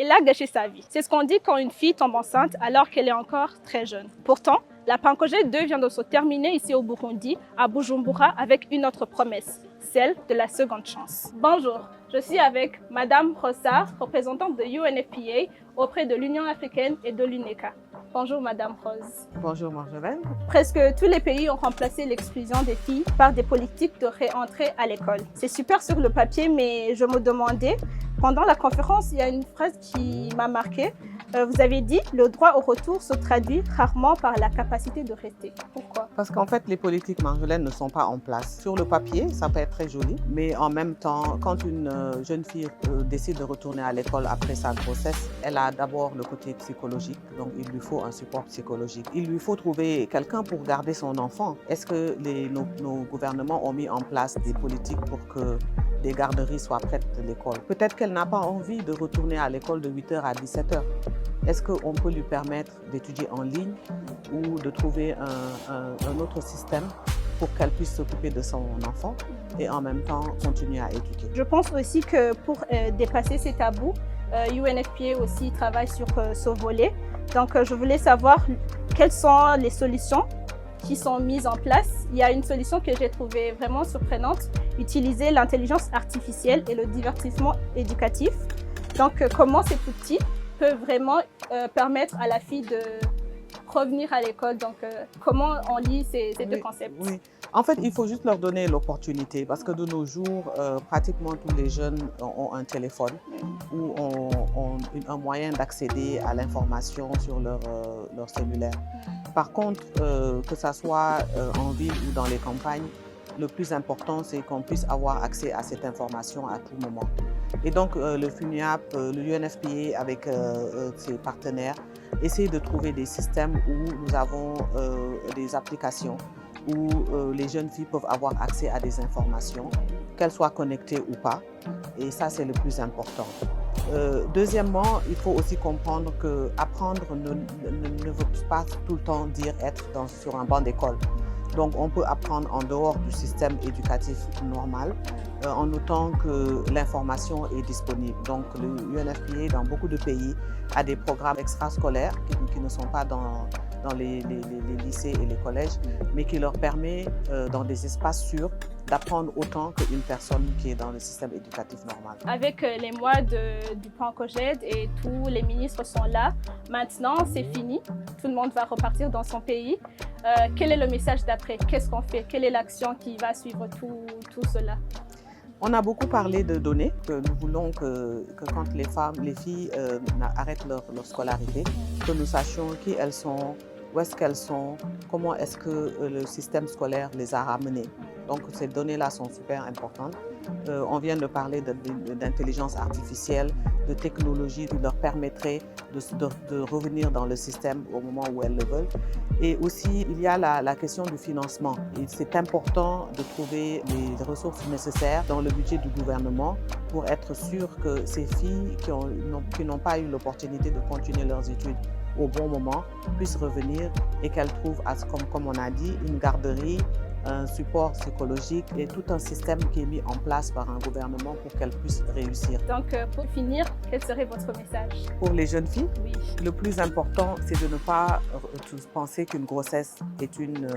Elle a gâché sa vie. C'est ce qu'on dit quand une fille tombe enceinte alors qu'elle est encore très jeune. Pourtant, la Pancogène 2 vient de se terminer ici au Burundi, à Bujumbura, avec une autre promesse, celle de la seconde chance. Bonjour, je suis avec Madame Rosa, représentante de UNFPA auprès de l'Union africaine et de l'UNECA. Bonjour Madame Rose. Bonjour Marjolaine. Presque tous les pays ont remplacé l'exclusion des filles par des politiques de réentrée à l'école. C'est super sur le papier, mais je me demandais, pendant la conférence, il y a une phrase qui m'a marquée. Vous avez dit « Le droit au retour se traduit rarement par la capacité de rester ». Pourquoi? Parce qu'en fait, les politiques Marjolaine ne sont pas en place. Sur le papier, ça peut être très joli, mais en même temps, quand une jeune fille décide de retourner à l'école après sa grossesse, elle a d'abord le côté psychologique, donc il lui faut un support psychologique. Il lui faut trouver quelqu'un pour garder son enfant. Est-ce que nos gouvernements ont mis en place des politiques pour que des garderies soient prêtes de l'école? Peut-être qu'elle n'a pas envie de retourner à l'école de 8h à 17h. Est-ce qu'on peut lui permettre d'étudier en ligne ou de trouver un autre système pour qu'elle puisse s'occuper de son enfant et en même temps continuer à étudier? Je pense aussi que pour dépasser ces tabous, UNFPA aussi travaille sur ce volet. Donc je voulais savoir quelles sont les solutions qui sont mises en place. Il y a une solution que j'ai trouvée vraiment surprenante, utiliser l'intelligence artificielle et le divertissement éducatif. Donc comment ces outils peuvent vraiment permettre à la fille de revenir à l'école. Donc comment on lit ces deux concepts? Oui. En fait, il faut juste leur donner l'opportunité parce que de nos jours, pratiquement tous les jeunes ont un téléphone ou ont un moyen d'accéder à l'information sur leur cellulaire. Par contre, que ce soit en ville ou dans les campagnes, le plus important, c'est qu'on puisse avoir accès à cette information à tout moment. Et donc, le FUNIAP, le UNFPA, avec ses partenaires, essaie de trouver des systèmes où nous avons des applications où les jeunes filles peuvent avoir accès à des informations, qu'elles soient connectées ou pas. Et ça, c'est le plus important. Deuxièmement, il faut aussi comprendre qu'apprendre ne veut pas tout le temps dire être sur un banc d'école. Donc, on peut apprendre en dehors du système éducatif normal, en notant que l'information est disponible. Donc, le UNFPA, dans beaucoup de pays, a des programmes extrascolaires qui ne sont pas dans les lycées et les collèges, mais qui leur permet, dans des espaces sûrs, d'apprendre autant qu'une personne qui est dans le système éducatif normal. Avec les mois du Pancogène et tous les ministres sont là, maintenant c'est fini, tout le monde va repartir dans son pays. Quel est le message d'après? Qu'est-ce qu'on fait? Quelle est l'action qui va suivre tout cela? On a beaucoup parlé de données, que nous voulons que quand les filles arrêtent leur scolarité, que nous sachions qui elles sont, où est-ce qu'elles sont, comment est-ce que le système scolaire les a ramenées. Donc ces données-là sont super importantes. On vient de parler d'intelligence artificielle, de technologie qui leur permettrait de revenir dans le système au moment où elles le veulent. Et aussi, il y a la question du financement. C'est important de trouver les ressources nécessaires dans le budget du gouvernement pour être sûr que ces filles qui n'ont pas eu l'opportunité de continuer leurs études au bon moment puissent revenir et qu'elles trouvent, comme on a dit, une garderie, un support psychologique et tout un système qui est mis en place par un gouvernement pour qu'elles puissent réussir. Donc, pour finir, quel serait votre message? Pour les jeunes filles, oui. Le plus important, c'est de ne pas penser qu'une grossesse est une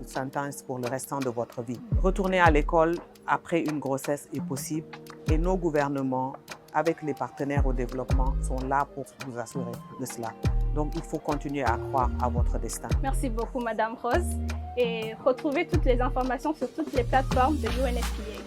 sentence pour le restant de votre vie. Retourner à l'école après une grossesse est possible et nos gouvernements, avec les partenaires au développement, sont là pour vous assurer de cela. Donc, il faut continuer à croire à votre destin. Merci beaucoup, Madame Rose. Et retrouvez toutes les informations sur toutes les plateformes de UNFPA.